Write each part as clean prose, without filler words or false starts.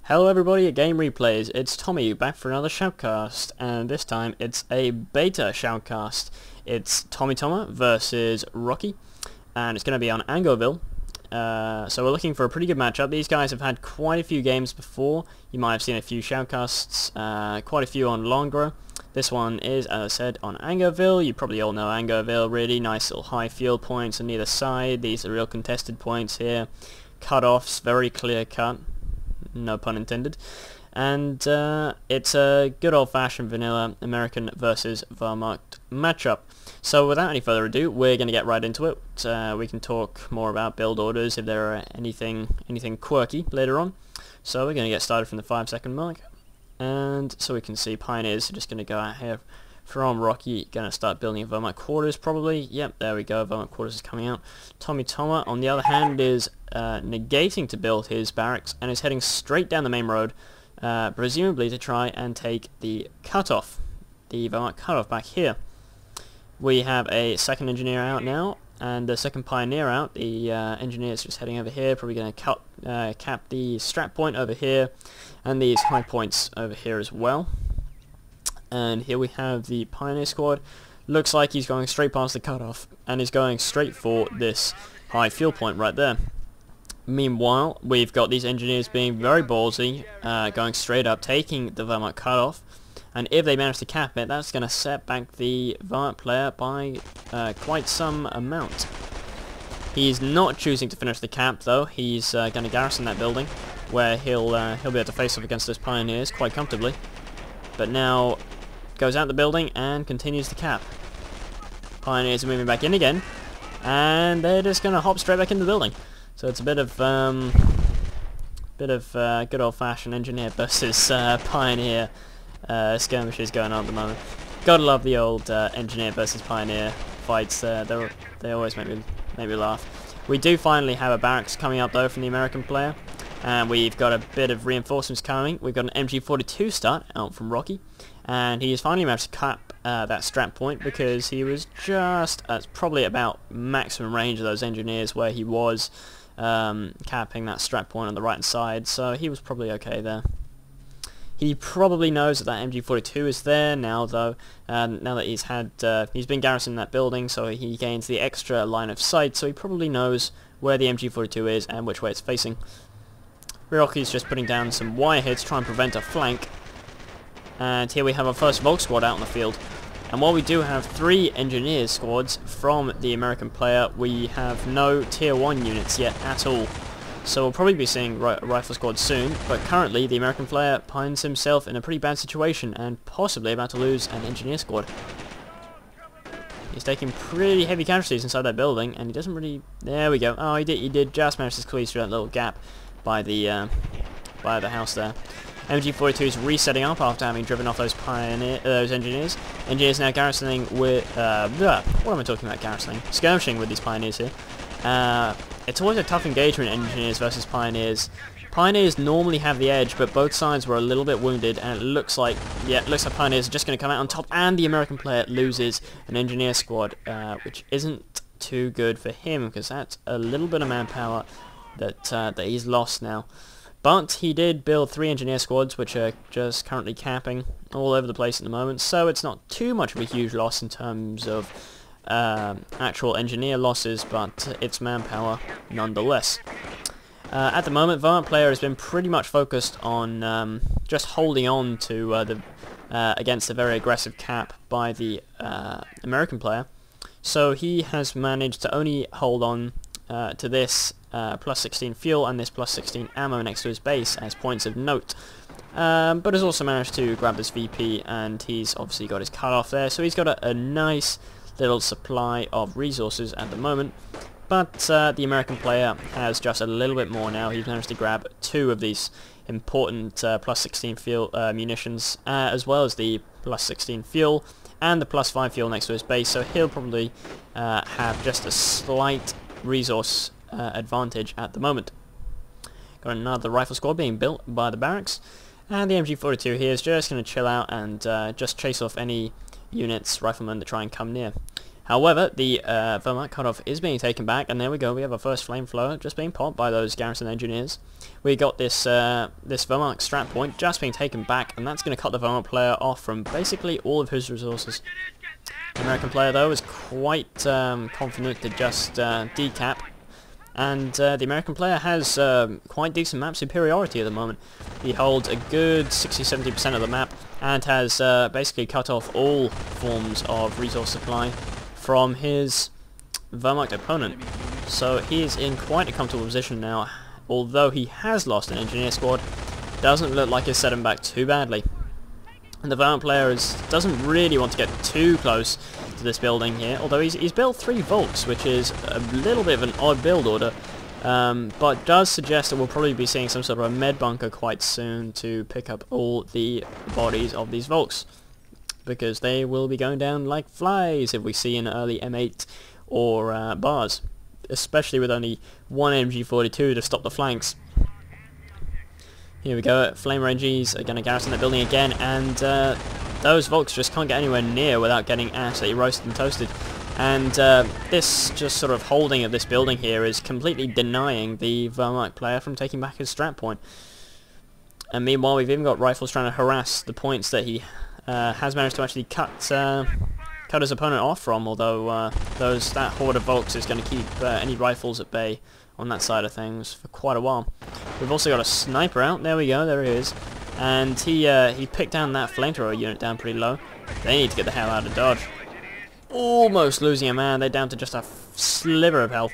Hello everybody at Game Replays, it's Tommy back for another shoutcast, and this time it's a beta shoutcast. It's Tomitoma versus Rocky, and it's going to be on Angerville. So we're looking for a pretty good matchup. These guys have had quite a few games before. You might have seen a few shoutcasts, quite a few on Longra. This one is, as I said, on Angerville. You probably all know Angerville, really nice little high field points on either side. These are real contested points here. Cut-offs, very clear cut. No pun intended. And it's a good old-fashioned vanilla American versus Wehrmacht matchup. So without any further ado, we're going to get right into it. We can talk more about build orders if there are anything quirky later on. So we're going to get started from the 5-second mark. And so we can see Pioneers are just going to go out here from Rocky, going to start building Wehrmacht quarters probably. Yep, there we go, Wehrmacht quarters is coming out. Tomitoma, on the other hand, is negating to build his barracks and is heading straight down the main road, presumably to try and take the cutoff, the Wehrmacht cutoff back here. We have a second engineer out now, and the second pioneer out. The engineer is just heading over here, probably going to cap the strap point over here, and these high points over here as well. And here we have the Pioneer squad. Looks like he's going straight past the cutoff and is going straight for this high field point right there. Meanwhile, we've got these engineers being very ballsy, going straight up, taking the Wehrmacht cutoff. And if they manage to cap it, that's going to set back the Wehrmacht player by quite some amount. He's not choosing to finish the cap though. He's going to garrison that building, where he'll be able to face off against those Pioneers quite comfortably. But now goes out the building and continues the cap. Pioneers are moving back in again, and they're just going to hop straight back in the building. So it's a bit of good old-fashioned engineer versus pioneer skirmishes going on at the moment. Gotta love the old engineer versus pioneer fights. They always make me laugh. We do finally have a barracks coming up though from the American player, and we've got a bit of reinforcements coming. We've got an MG42 start out from Rocky, and he's finally managed to cap that strap point because he was just probably about maximum range of those engineers where he was capping that strap point on the right hand side, so he was probably okay there. He probably knows that that MG42 is there now though, now that he's been garrisoning that building, so he gains the extra line of sight, so he probably knows where the MG42 is and which way it's facing. Rocky's just putting down some wire hits, trying to prevent a flank. And here we have our first Volk squad out on the field. And while we do have 3 engineers squads from the American player, we have no tier 1 units yet at all. So we'll probably be seeing rifle squad soon, but currently the American player finds himself in a pretty bad situation and possibly about to lose an engineer squad. He's taking pretty heavy casualties inside that building, and he doesn't really... There we go. Oh, he did just manage to squeeze through that little gap by the house there. MG42 is resetting up after having driven off those engineers. Engineers now garrisoning with what am I talking about? Garrisoning, skirmishing with these pioneers here. It's always a tough engagement, engineers versus pioneers. Pioneers normally have the edge, but both sides were a little bit wounded, and it looks like pioneers are just going to come out on top, and the American player loses an engineer squad, which isn't too good for him because that's a little bit of manpower that he's lost now. But he did build 3 engineer squads, which are just currently capping all over the place at the moment, so it's not too much of a huge loss in terms of actual engineer losses, but it's manpower nonetheless. At the moment, Wehrmacht player has been pretty much focused on just holding on to against the very aggressive cap by the American player, so he has managed to only hold on to this plus 16 fuel and this plus 16 ammo next to his base as points of note, but has also managed to grab this VP, and he's obviously got his cutoff there, so he's got a nice little supply of resources at the moment. But the American player has just a little bit more now. He's managed to grab 2 of these important plus 16 fuel munitions, as well as the plus 16 fuel and the plus 5 fuel next to his base, so he'll probably have just a slight resource advantage at the moment. Got another rifle squad being built by the barracks, and the MG42 here is just going to chill out and just chase off any units, riflemen, that try and come near. However, the Wehrmacht cutoff is being taken back, and there we go. We have our first flamethrower just being popped by those garrison engineers. We got this this Wehrmacht strat point just being taken back, and that's going to cut the Wehrmacht player off from basically all of his resources. The American player, though, is quite confident to just decap, and the American player has quite decent map superiority at the moment. He holds a good 60-70% of the map, and has basically cut off all forms of resource supply from his Wehrmacht opponent. So he is in quite a comfortable position now. Although he has lost an engineer squad, doesn't look like it's set him back too badly. And the Wehrmacht player doesn't really want to get too close to this building here, although he's built 3 Volks, which is a little bit of an odd build order, but does suggest that we'll probably be seeing some sort of a med bunker quite soon to pick up all the bodies of these Volks, because they will be going down like flies if we see an early M8 or bars, especially with only one MG42 to stop the flanks. Here we go, Flame Ranges are going to garrison the building again, and those Volks just can't get anywhere near without getting absolutely roasted and toasted. And this just sort of holding of this building here is completely denying the Wehrmacht player from taking back his strat point. And meanwhile, we've even got rifles trying to harass the points that he has managed to actually cut his opponent off from, although that horde of Volks is going to keep any rifles at bay on that side of things for quite a while. We've also got a sniper out. There we go, there he is. And he picked down that flamethrower unit down pretty low. They need to get the hell out of Dodge. Almost losing a man. They're down to just a sliver of health.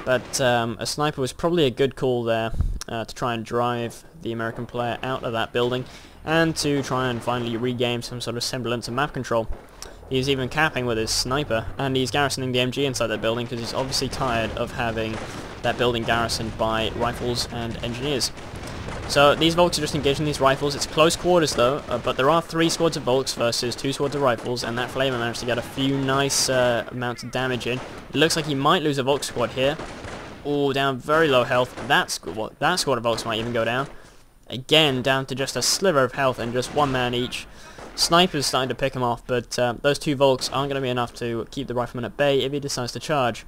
But a sniper was probably a good call there to try and drive the American player out of that building and to try and finally regain some sort of semblance of map control. He's even capping with his sniper, and he's garrisoning the MG inside that building because he's obviously tired of having that building garrisoned by rifles and engineers. So these Volks are just engaging these rifles. It's close quarters though, but there are 3 squads of Volks versus 2 squads of rifles, and that Flamer managed to get a few nice amounts of damage in. It looks like he might lose a Volk squad here. Oh, down very low health. That squad of Volks might even go down. Again, down to just a sliver of health and just 1 man each. Sniper's starting to pick him off, but those 2 Volks aren't going to be enough to keep the rifleman at bay if he decides to charge.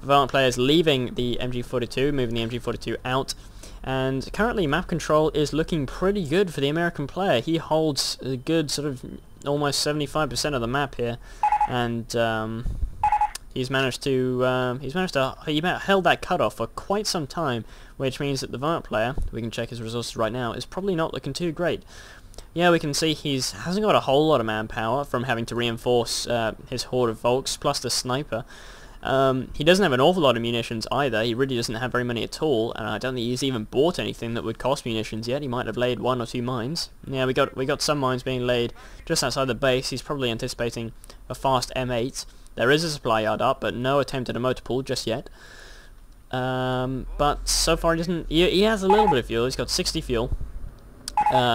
Wehrmacht players leaving the MG42, moving the MG42 out, and currently map control is looking pretty good for the American player. He holds a good sort of almost 75% of the map here, and he held that cutoff for quite some time, which means that the Wehrmacht player, we can check his resources right now, is probably not looking too great. Yeah, we can see he hasn't got a whole lot of manpower from having to reinforce his horde of Volks, plus the sniper. He doesn't have an awful lot of munitions either. He really doesn't have very many at all, and I don't think he's even bought anything that would cost munitions yet. He might have laid 1 or 2 mines. Yeah, we got some mines being laid just outside the base. He's probably anticipating a fast M8. There is a supply yard up, but no attempt at a motor pool just yet. But so far he doesn't. He has a little bit of fuel. He's got 60 fuel.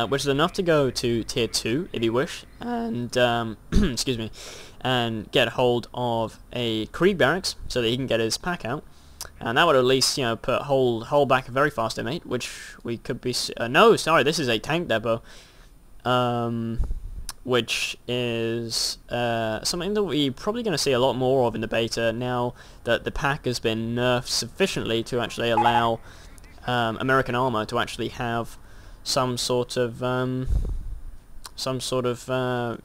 Which is enough to go to tier 2 if you wish, and excuse me, and get hold of a Krieg barracks so that he can get his pack out, and that would at least, you know, hold back a very fast M8, which we could be. No, sorry, this is a tank depot, which is something that we're probably going to see a lot more of in the beta now that the pack has been nerfed sufficiently to actually allow American armor to actually have some sort of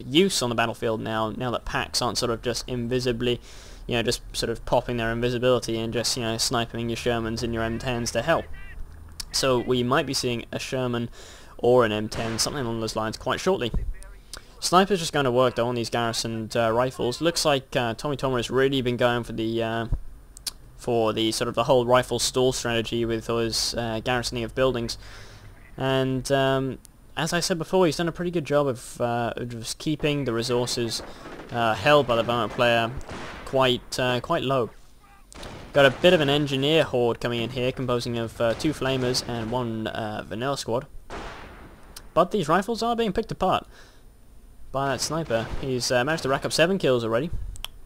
use on the battlefield now that packs aren't sort of just invisibly, you know, just sort of popping their invisibility and just, you know, sniping your Shermans and your M10s to hell. So we might be seeing a Sherman or an M10, something along those lines, quite shortly. Sniper's just going to work though on these garrisoned rifles. Looks like Tomitoma has really been going for the sort of the whole rifle stall strategy with his garrisoning of buildings. And as I said before, he's done a pretty good job of just keeping the resources held by the Wehrmacht player quite low. Got a bit of an engineer horde coming in here, composing of 2 flamers and 1 vanilla squad. But these rifles are being picked apart by that sniper. He's managed to rack up 7 kills already,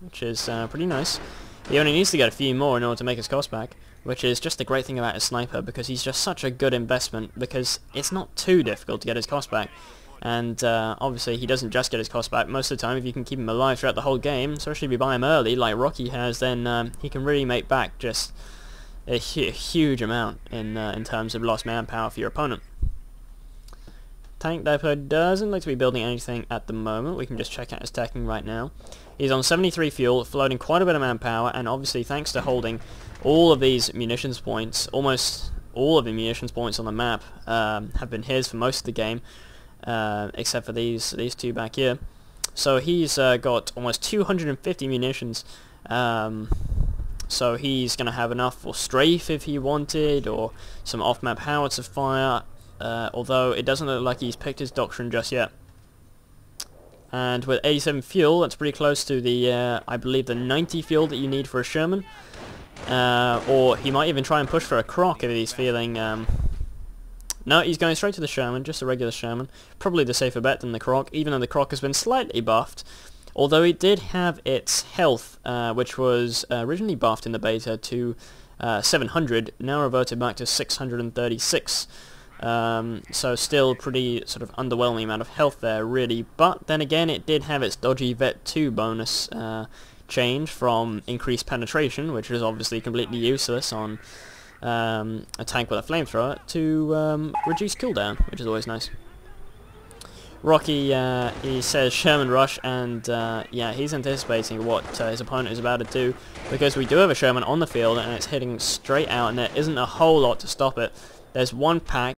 which is pretty nice. He only needs to get a few more in order to make his cost back, which is just the great thing about his sniper, because he's just such a good investment, because it's not too difficult to get his cost back. And obviously he doesn't just get his cost back. Most of the time, if you can keep him alive throughout the whole game, especially if you buy him early, like Rocky has, then he can really make back just a huge amount in terms of lost manpower for your opponent. Tank Depot doesn't look to be building anything at the moment. We can just check out his teching right now. He's on 73 fuel, floating quite a bit of manpower, and obviously thanks to holding all of these munitions points, almost all of the munitions points on the map have been his for most of the game. Except for these two back here. So he's got almost 250 munitions, so he's going to have enough for strafe if he wanted, or some off-map howitzer fire, although it doesn't look like he's picked his doctrine just yet. And with 87 fuel, that's pretty close to the, I believe, the 90 fuel that you need for a Sherman, or he might even try and push for a Croc if he's feeling... No, he's going straight to the Sherman, just a regular Sherman. Probably the safer bet than the Croc, even though the Croc has been slightly buffed. Although it did have its health, which was originally buffed in the beta to 700, now reverted back to 636. So still pretty sort of underwhelming amount of health there, really. But then again, it did have its dodgy Vet 2 bonus change from increased penetration, which is obviously completely useless on... a tank with a flamethrower, to reduce cooldown, which is always nice. Rocky, he says Sherman rush, and yeah, he's anticipating what his opponent is about to do, because we do have a Sherman on the field and it's hitting straight out and there isn't a whole lot to stop it. There's one pack